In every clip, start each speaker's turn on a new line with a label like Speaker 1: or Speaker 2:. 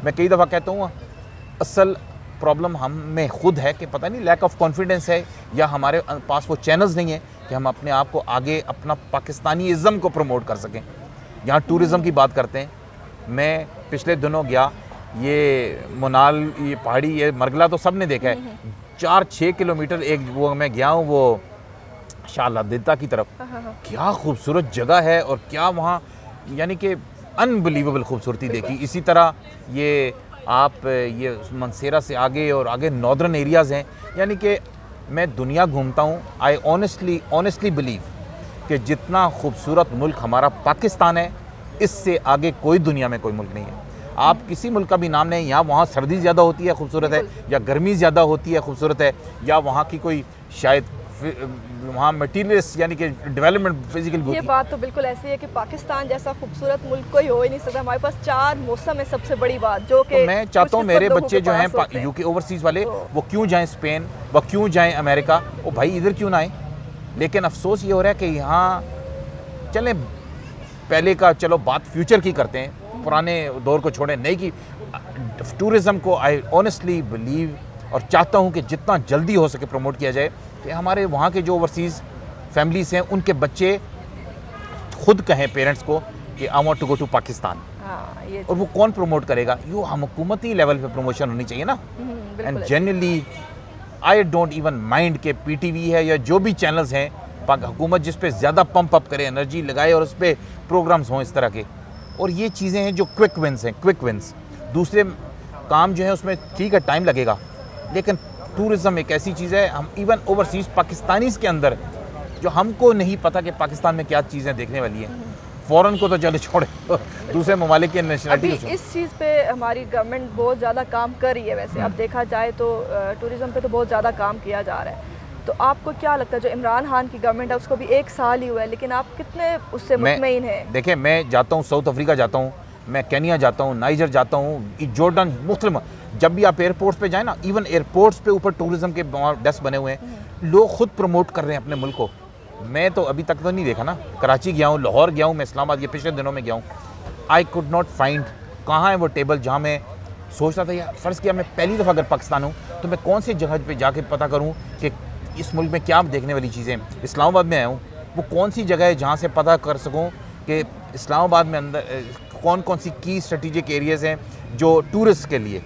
Speaker 1: मैं कई दफ़ा कहता हूँ असल प्रॉब्लम हम में ख़ुद है कि पता नहीं लैक ऑफ कॉन्फिडेंस है या हमारे पास वो चैनल्स नहीं है कि हम अपने आप को आगे अपना पाकिस्तानीज़म को प्रमोट कर सकें। यहाँ टूरिज़म की बात करते हैं, मैं पिछले दिनों गया, ये मुनाल, ये पहाड़ी, ये मरगला तो सब ने देखा है, 4-6 किलोमीटर एक वो मैं गया हूँ वो शालादिता की तरफ, क्या खूबसूरत जगह है और क्या वहाँ यानी कि अनबिलीवेबल खूबसूरती देखी। इसी तरह ये आप ये मनसेरा से आगे और आगे नॉर्दर्न एरियाज़ हैं, यानी कि मैं दुनिया घूमता हूँ, आई ऑनेस्टली बिलीव कि जितना खूबसूरत मुल्क हमारा पाकिस्तान है, इससे आगे कोई दुनिया में कोई मुल्क नहीं है। आप किसी मुल्क का भी नाम नहीं, यहाँ वहाँ सर्दी ज़्यादा होती है खूबसूरत है, या गर्मी ज़्यादा होती है खूबसूरत है, या वहाँ की कोई शायद वहाँ मटीरियल्स यानी कि डेवलपमेंट फिजिकल।
Speaker 2: ये बात तो बिल्कुल ऐसी है कि पाकिस्तान जैसा खूबसूरत मुल्क कोई हो ही नहीं सकता। हमारे पास 4 मौसम है, सबसे बड़ी बात जो कि
Speaker 1: तो मैं चाहता हूँ मेरे बच्चे जो हैं यूके ओवरसीज़ वाले, वो क्यों जाएं स्पेन, वो क्यों जाएं अमेरिका, वो भाई इधर क्यों ना आए। लेकिन अफसोस ये हो रहा है कि यहाँ चलें पहले का, चलो बात फ्यूचर की करते हैं, पुराने दौर को छोड़ें, नहीं कि टूरिज़म को आई ऑनेस्टली बिलीव और चाहता हूँ कि जितना जल्दी हो सके प्रमोट किया जाए कि हमारे वहाँ के जो ओवरसीज़ फैमिलीज़ हैं उनके बच्चे खुद कहें पेरेंट्स को कि I want to go to Pakistan. और वो कौन प्रमोट करेगा, यो हम हुकूमती लेवल पे प्रमोशन होनी चाहिए ना। And generally I don't even mind के पीटीवी है या जो भी चैनल्स हैं, हुकूमत जिस पे ज़्यादा पंप अप करे, एनर्जी लगाए और उस पर प्रोग्राम्स हों इस तरह के, और ये चीज़ें हैं जो क्विक विंस हैं, क्विक विंस। दूसरे काम जो है उसमें ठीक है टाइम लगेगा, लेकिन टूरिज़म एक ऐसी चीज़ है, हम इवन ओवरसीज़ पाकिस्तानीज़ के अंदर जो हमको नहीं पता कि पाकिस्तान में क्या चीज़ें देखने वाली हैं, फ़ौरन को तो चलो छोड़े दूसरे ममालिक के नेशनलिटी को।
Speaker 2: इस चीज़ पे हमारी गवर्नमेंट बहुत ज़्यादा काम कर रही है वैसे, अब देखा जाए तो टूरिज़म पे तो बहुत ज़्यादा काम किया जा रहा है। तो आपको क्या लगता है जो इमरान खान की गवर्नमेंट है उसको भी 1 साल ही हुआ है, लेकिन आप कितने उससे मुतमईन हैं?
Speaker 1: देखिए मैं जाता हूँ साउथ अफ्रीका जाता हूँ, मैं केनिया जाता हूँ, नाइजर जाता हूँ, जॉर्डन, मुख्तलिफ, जब भी आप एयरपोर्ट्स पे जाएँ ना, इवन एयरपोर्ट्स पे ऊपर टूरिज़म के डेस्क बने हुए हैं, लोग खुद प्रमोट कर रहे हैं अपने मुल्क को। मैं तो अभी तक तो नहीं देखा ना, कराची गया हूँ, लाहौर गया हूँ, मैं इस्लामाबाद ये पिछले दिनों में गया हूँ, आई कुड नॉट फाइंड कहाँ है वो टेबल जहाँ मैं सोच रहा था यार फ़र्ज़ किया मैं पहली दफ़ा अगर पाकिस्तान हूँ तो मैं कौन सी जगह पे जाके पता करूँ कि इस मुल्क में क्या देखने वाली चीज़ें। इस्लामाबाद में आया हूँ, वो कौन सी जगह है जहाँ से पता कर सकूँ कि इस्लामाबाद में अंदर कौन कौन सी की स्ट्रेटिजिक एरियाज़ हैं जो टूरिस्ट के लिए,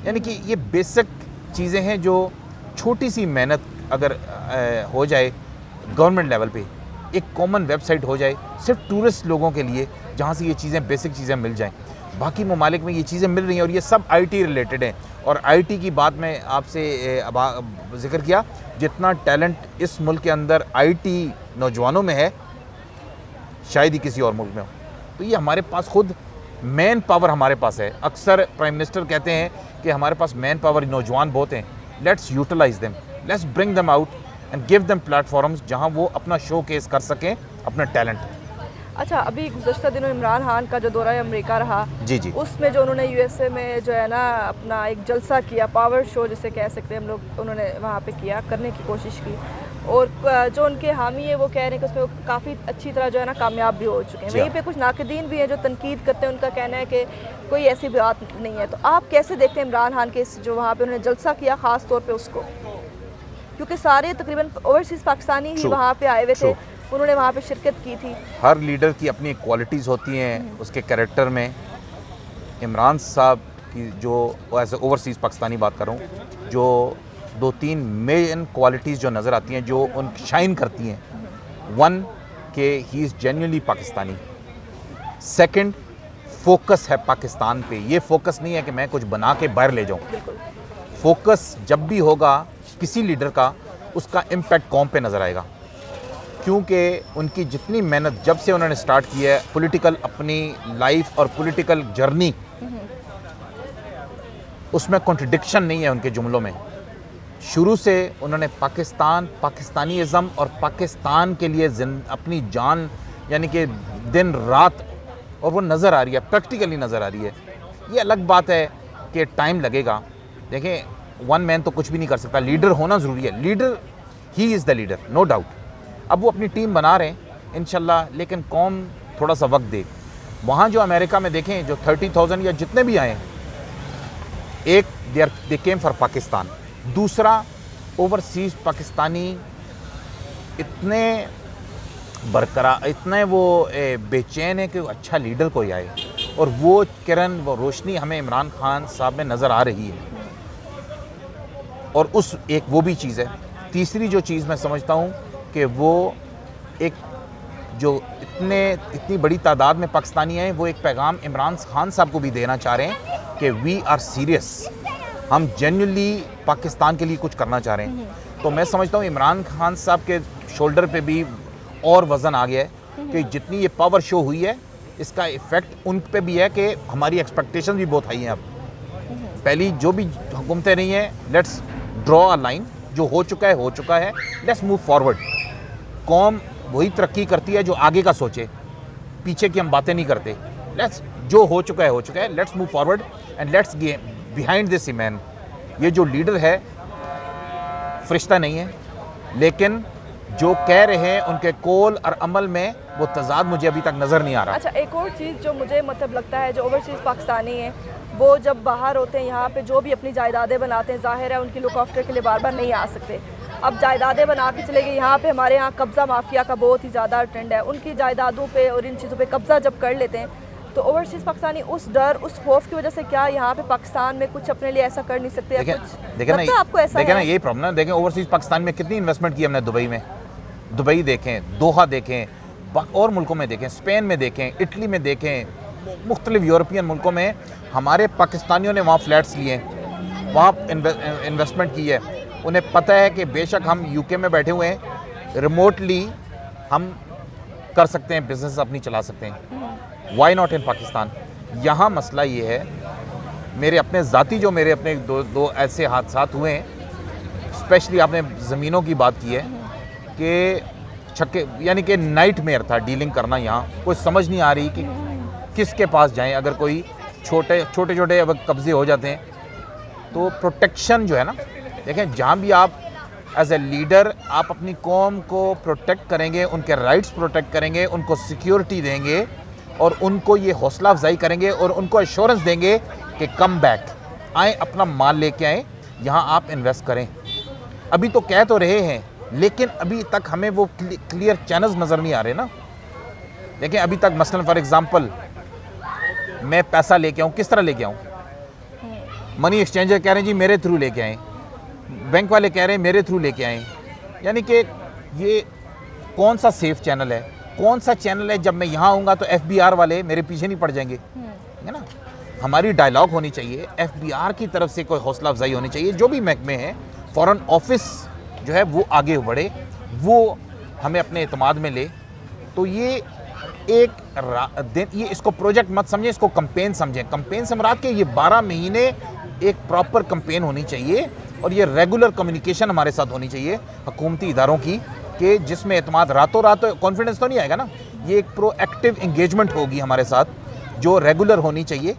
Speaker 1: यानी कि ये बेसिक चीज़ें हैं जो छोटी सी मेहनत अगर हो जाए गवर्नमेंट लेवल पे, एक कॉमन वेबसाइट हो जाए सिर्फ टूरिस्ट लोगों के लिए जहाँ से ये चीज़ें बेसिक चीज़ें मिल जाएं। बाकी ममालिक में ये चीज़ें मिल रही हैं और ये सब आईटी रिलेटेड हैं। और आईटी की बात मैं आपसे जिक्र किया, जितना टैलेंट इस मुल्क के अंदर आईटी नौजवानों में है शायद ही किसी और मुल्क में हो। तो ये हमारे पास खुद मैन पावर हमारे पास है। अक्सर प्राइम मिनिस्टर कहते हैं कि हमारे पास मैन पावर नौजवान बहुत हैं, let's utilize them, let's bring them out and give them platforms जहां वो अपना शो केस कर सकें अपना टैलेंट।
Speaker 2: अच्छा, अभी गुज़श्ता दिनों इमरान खान का जो दौरा अमेरिका रहा,
Speaker 1: जी
Speaker 2: उसमें जो उन्होंने यूएसए में जो है ना अपना एक जलसा किया, पावर शो जिसे कह सकते हैं हम लोग, उन्होंने वहाँ पे किया, करने की कोशिश की, और जो उनके हामी है वो कह रहे हैं कि उसमें वो काफ़ी अच्छी तरह जो है ना कामयाब भी हो चुके हैं। वहीं पे कुछ नाक़दीन भी हैं जो तनकीद करते हैं, उनका कहना है कि कोई ऐसी बात नहीं है। तो आप कैसे देखते हैं इमरान खान के जो वहाँ पर उन्होंने जलसा किया ख़ास तौर पर उसको, क्योंकि सारे तकरीबन ओवरसीज़ पाकिस्तानी ही वहाँ पर आए हुए थे, उन्होंने वहाँ पे शिरकत की थी। हर
Speaker 1: लीडर की अपनी क्वालिटीज़ होती हैं उसके कैरेक्टर में। इमरान साहब की जो एज ओवरसीज़ पाकिस्तानी बात कर रहा हूँ, जो 2-3 मेन क्वालिटीज़ जो नज़र आती हैं जो उन शाइन करती हैं, 1 कि he is genuinely Pakistani, 2 focus है पाकिस्तान पे। ये फोकस नहीं है कि मैं कुछ बना के बाहर ले जाऊँ, फोकस जब भी होगा किसी लीडर का उसका इम्पैक्ट कौम पे नज़र आएगा, क्योंकि उनकी जितनी मेहनत जब से उन्होंने स्टार्ट की है पॉलिटिकल अपनी लाइफ और पॉलिटिकल जर्नी, उसमें कॉन्ट्रडिक्शन नहीं है उनके जुमलों में। शुरू से उन्होंने पाकिस्तान, पाकिस्तानीज़म और पाकिस्तान के लिए अपनी जान यानी कि दिन रात, और वो नज़र आ रही है, प्रैक्टिकली नज़र आ रही है। ये अलग बात है कि टाइम लगेगा। देखें 1 मैन तो कुछ भी नहीं कर सकता, लीडर होना ज़रूरी है, leader he is the leader, no doubt. अब वो अपनी टीम बना रहे हैं इंशाल्लाह, लेकिन कौम थोड़ा सा वक्त दे। वहाँ जो अमेरिका में देखें जो 30,000 या जितने भी आए, एक दे केम फॉर पाकिस्तान, दूसरा ओवरसीज़ पाकिस्तानी इतने बरकरार, इतने वो बेचैन है कि अच्छा लीडर कोई आए, और वो किरण, वो रोशनी हमें इमरान खान साहब में नज़र आ रही है। और उस एक वो भी चीज़ है। तीसरी जो चीज़ मैं समझता हूँ कि वो एक जो इतनी बड़ी तादाद में पाकिस्तानी हैं, वो एक पैगाम इमरान खान साहब को भी देना चाह रहे हैं कि वी आर सीरियस, हम जेन्युइनली पाकिस्तान के लिए कुछ करना चाह रहे हैं। तो मैं समझता हूँ इमरान खान साहब के शोल्डर पे भी और वज़न आ गया है कि जितनी ये पावर शो हुई है, इसका इफ़ेक्ट उन पे भी है कि हमारी एक्सपेक्टेशन भी बहुत हाई हैं। अब पहली जो भी हुकूमतें रही हैं, लेट्स ड्रॉ अ लाइन, जो हो चुका है, लेट्स मूव फॉरवर्ड। कौम वही तरक्की करती है जो आगे का सोचे, पीछे की हम बातें नहीं करते। लेट्स, जो हो चुका है, let's move forward and let's behind this man. ये जो लीडर है फरिश्ता नहीं है, लेकिन जो कह रहे हैं उनके कौल और अमल में वो तजाद मुझे अभी तक नज़र नहीं आ रहा।
Speaker 2: अच्छा, एक और चीज़ जो मुझे मतलब लगता है, जो ओवरसीज़ पाकिस्तानी हैं वो जब बाहर होते हैं, यहाँ पे जो भी अपनी जायदादें बनाते हैं, जाहिर है उनकी लुक आफ्टर के लिए बार बार नहीं आ सकते। अब जायदादें बना के चले गए, यहाँ पे हमारे यहाँ कब्ज़ा माफिया का बहुत ही ज़्यादा ट्रेंड है। उनकी जायदादों पे और इन चीज़ों पे कब्ज़ा जब कर लेते हैं, तो ओवरसीज़ पाकिस्तानी उस डर, उस खौफ की वजह से क्या यहाँ पे पाकिस्तान में कुछ अपने लिए ऐसा कर नहीं सकते?
Speaker 1: देखें ना,
Speaker 2: आपको ऐसा
Speaker 1: देखें ना, यही प्रॉब्लम है। देखें ओवरसीज़ पाकिस्तान में कितनी इन्वेस्टमेंट की हमने दुबई में, दुबई देखें, दोहा देखें, और मुल्कों में देखें, स्पेन में देखें, इटली में देखें, मुख्तलिफ यूरोपियन मुल्कों में हमारे पाकिस्तानियों ने वहाँ फ्लैट्स लिए, वहाँ इन्वेस्टमेंट की है। उन्हें पता है कि बेशक हम यूके में बैठे हुए हैं, रिमोटली हम कर सकते हैं, बिजनेस अपनी चला सकते हैं। Why not in Pakistan? यहाँ मसला ये है, मेरे अपने ज़ाती जो मेरे अपने दो ऐसे हादसात हुए हैं, स्पेशली आपने ज़मीनों की बात की है कि छक्के, यानी कि नाइट मेयर था डीलिंग करना। यहाँ कोई समझ नहीं आ रही कि किसके पास जाएं। अगर कोई छोटे छोटे अब कब्जे हो जाते हैं तो प्रोटेक्शन जो है ना, देखें जहाँ भी आप एज ए लीडर आप अपनी कौम को प्रोटेक्ट करेंगे, उनके राइट्स प्रोटेक्ट करेंगे, उनको सिक्योरिटी देंगे और उनको ये हौसला अफजाई करेंगे और उनको एश्योरेंस देंगे कि कम बैक आएँ, अपना माल लेके आएँ, यहाँ आप इन्वेस्ट करें। अभी तो कह तो रहे हैं, लेकिन अभी तक हमें वो क्लियर चैनल्स नज़र नहीं आ रहे ना। देखें अभी तक मसलन फॉर एग्जांपल मैं पैसा लेके आऊँ, किस तरह लेके आऊँ? मनी एक्सचेंजर कह रहे हैं जी मेरे थ्रू लेके आएँ, बैंक वाले कह रहे हैं मेरे थ्रू लेके आएँ। यानी कि ये कौन सा सेफ चैनल है, कौन सा चैनल है जब मैं यहाँ आऊँगा तो FBI वाले मेरे पीछे नहीं पड़ जाएंगे, है ना? हमारी डायलॉग होनी चाहिए, FBI की तरफ से कोई हौसला अफजाई होनी चाहिए। जो भी महकमे हैं, फॉरेन ऑफिस जो है वो आगे बढ़े, वो हमें अपने एतमाद में ले। तो ये ये इसको प्रोजेक्ट मत समझें, इसको कैंपेन समझें। कैंपेन से मुराद के ये 12 महीने एक प्रॉपर कैंपेन होनी चाहिए और ये रेगुलर कम्युनिकेशन हमारे साथ होनी चाहिए हुकूमती इदारों की, कि जिसमें एतमाद रातों रात कॉन्फिडेंस तो नहीं आएगा ना, ये एक प्रोएक्टिव इंगेजमेंट होगी हमारे साथ जो रेगुलर होनी चाहिए,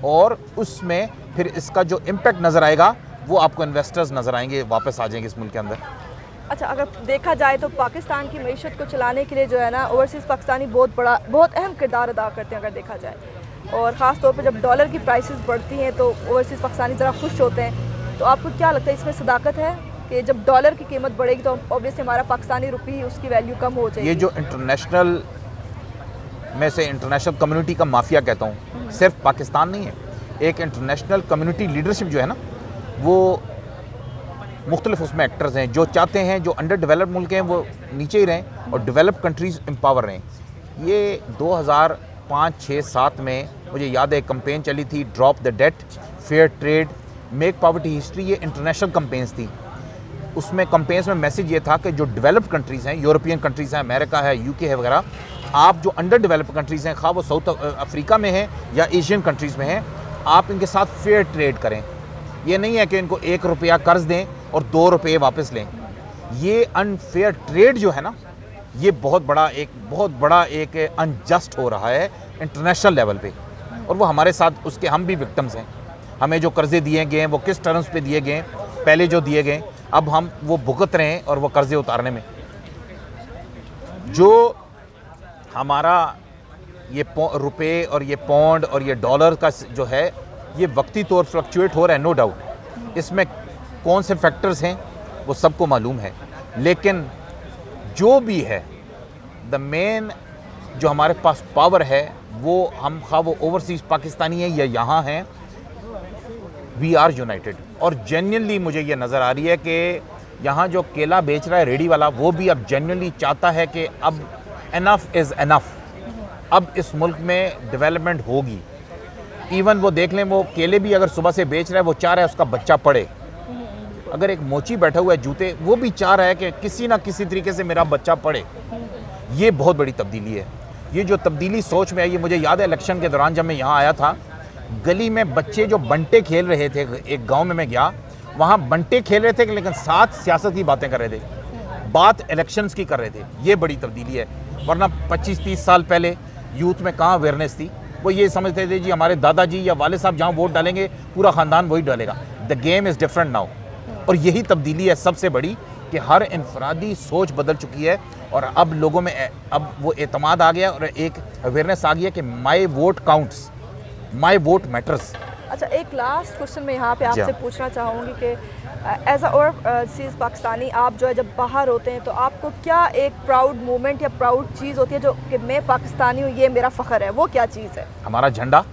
Speaker 1: और उसमें फिर इसका जो इम्पैक्ट नज़र आएगा वो आपको इन्वेस्टर्स नज़र आएंगे, वापस आ जाएंगे इस मुल्क के अंदर।
Speaker 2: अच्छा, अगर देखा जाए तो पाकिस्तान की मईशत को चलाने के लिए जो है ना, ओवरसीज़ पाकिस्तानी बहुत अहम किरदार अदा करते हैं अगर देखा जाए। और ख़ास तौर पे जब डॉलर की प्राइसेस बढ़ती हैं तो ओवरसीज़ पाकिस्तानी ज़रा खुश होते हैं। तो आपको क्या लगता है इसमें सदाकत है कि जब डॉलर की कीमत बढ़ेगी तो ऑब्वियसली हमारा पाकिस्तानी रुपये, उसकी वैल्यू कम हो जाएगी?
Speaker 1: ये जो इंटरनेशनल, मैं से इंटरनेशनल कम्युनिटी का माफिया कहता हूँ, सिर्फ पाकिस्तान नहीं है, एक इंटरनेशनल कम्युनिटी लीडरशिप जो है ना, वो मुख्तलिफ उसमें एक्टर्स हैं जो चाहते हैं जो अंडर डेवलप्ड मुल्क हैं वो नीचे ही रहें और डेवलप कंट्रीज़ एम्पावर रहें। ये 2005, 6, 7 में मुझे याद है एक कंपेन चली थी, drop the debt, fair trade, make poverty history. ये इंटरनेशनल कंपेन्स थी। उसमें कंपेन्स में मैसेज ये था कि जो डेवलप्ड कंट्रीज़ हैं, यूरोपियन कंट्रीज़ हैं, अमेरिका है, UK है वगैरह, आप जो अंडर डेवलप्ड कंट्रीज़ हैं, खा वो साउथ अफ्रीका में हैं या एशियन कंट्रीज़ में हैं, आप इनके साथ फेयर ट्रेड करें। ये नहीं है कि इनको ₹1 कर्ज दें और ₹2 वापस लें। ये अनफेयर ट्रेड जो है ना, ये बहुत बड़ा एक अनजस्ट हो रहा है इंटरनेशनल लेवल पे, और वो हमारे साथ उसके हम भी विक्टिम्स हैं। हमें जो कर्जे दिए गए हैं वो किस टर्म्स पे दिए गए, पहले जो दिए गए, अब हम वो भुगत रहे हैं और वो कर्जे उतारने में। जो हमारा ये रुपए और ये पौंड और ये डॉलर का जो है ये वक्ती तौर फ्लक्चुएट हो रहा है, नो डाउट। इसमें कौन से फैक्टर्स हैं वो सबको मालूम है, लेकिन जो भी है द मेन जो हमारे पास पावर है वो हम खा वो ओवरसीज़ पाकिस्तानी है या यहाँ हैं, वी आर यूनाइटेड। और जेन्युइनली मुझे ये नज़र आ रही है कि यहाँ जो केला बेच रहा है रेडी वाला, वो भी अब जेन्युइनली चाहता है कि अब एनफ इज़ एनफ, अब इस मुल्क में डेवलपमेंट होगी। इवन वो देख लें, वो केले भी अगर सुबह से बेच रहा है, वो चाह रहा है उसका बच्चा पढ़े। अगर एक मोची बैठा हुआ है जूते, वो भी चाह रहा है कि किसी ना किसी तरीके से मेरा बच्चा पढ़े। ये बहुत बड़ी तब्दीली है। ये जो तब्दीली सोच में आई है, मुझे याद है इलेक्शन के दौरान जब मैं यहाँ आया था, गली में बच्चे जो बंटे खेल रहे थे, एक गांव में मैं गया, वहाँ बंटे खेल रहे थे लेकिन साथ सियासत की बातें कर रहे थे, बात इलेक्शंस की कर रहे थे। ये बड़ी तब्दीली है। वरना 25-30 साल पहले यूथ में कहाँ अवेयरनेस थी, वो ये समझते थे जी हमारे दादाजी या वाले साहब जहाँ वोट डालेंगे पूरा ख़ानदान वही डालेगा। The game is different now. और यही तब्दीली है सबसे बड़ी कि हर इनफरादी सोच बदल चुकी है और अब लोगों में अब वो एतमाद आ गया और एक अवेयरनेस आ गई है कि माई वोट काउंट्स, माई वोट मैटर्स।
Speaker 2: अच्छा, एक लास्ट क्वेश्चन मैं यहाँ पे आपसे पूछना चाहूँगी कि एज अ ओवरसीज़ पाकिस्तानी आप जो है जब बाहर होते हैं तो आपको क्या एक प्राउड मोमेंट या प्राउड चीज़ होती है जो कि मैं पाकिस्तानी हूँ, ये मेरा फ़ख्र है, वो क्या चीज़ है?
Speaker 1: हमारा झंडा।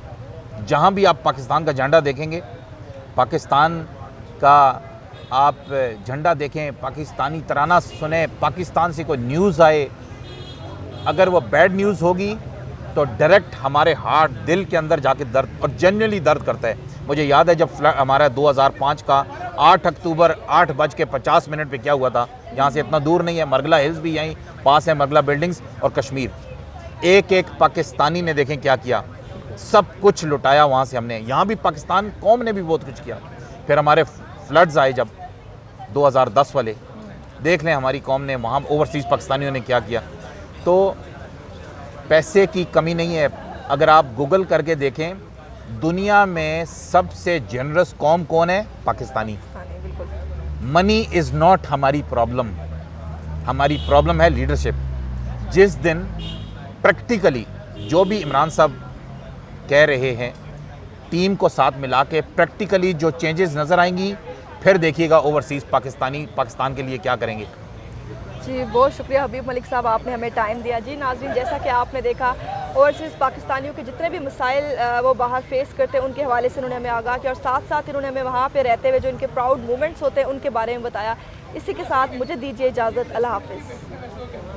Speaker 1: जहाँ भी आप पाकिस्तान का झंडा देखेंगे, पाकिस्तान का आप झंडा देखें, पाकिस्तानी तराना सुने, पाकिस्तान से कोई न्यूज़ आए, अगर वो बैड न्यूज़ होगी तो डायरेक्ट हमारे हार्ट दिल के अंदर जाके दर्द और जेन्युइनली दर्द करता है। मुझे याद है जब हमारा 2005 का 8 अक्टूबर 8:50 पे क्या हुआ था। यहाँ से इतना दूर नहीं है, मरगला हिल्स भी यहीं पास है, मरगला बिल्डिंग्स और कश्मीर। एक एक पाकिस्तानी ने देखें क्या किया, सब कुछ लुटाया वहाँ से हमने। यहाँ भी पाकिस्तान कौम ने भी बहुत कुछ किया। फिर हमारे फ्लड्स आए जब 2010 वाले, देख लें हमारी कौम ने वहाँ ओवरसीज़ पाकिस्तानियों ने क्या किया। तो पैसे की कमी नहीं है। अगर आप गूगल करके देखें, दुनिया में सबसे जनरस कौम कौन है? पाकिस्तानी। मनी इज़ नॉट हमारी प्रॉब्लम, हमारी प्रॉब्लम है लीडरशिप। जिस दिन प्रैक्टिकली जो भी इमरान साहब कह रहे हैं, टीम को साथ मिला के प्रैक्टिकली जो चेंजेस नज़र आएंगी, फिर देखिएगा ओवरसीज़ पाकिस्तानी पाकिस्तान के लिए क्या करेंगे।
Speaker 2: जी, बहुत शुक्रिया हबीब मलिक साहब, आपने हमें टाइम दिया। जी नाज़रीन, जैसा कि आपने देखा ओवरसीज़ पाकिस्तानियों के जितने भी मसाइल वो बाहर फेस करते हैं उनके हवाले से उन्होंने हमें आगाह किया और साथ साथ इन्होंने हमें वहाँ पे रहते हुए जो इनके प्राउड मोमेंट्स होते हैं उनके बारे में बताया। इसी के साथ मुझे दीजिए इजाज़त। अल्लाह हाफ़िज़।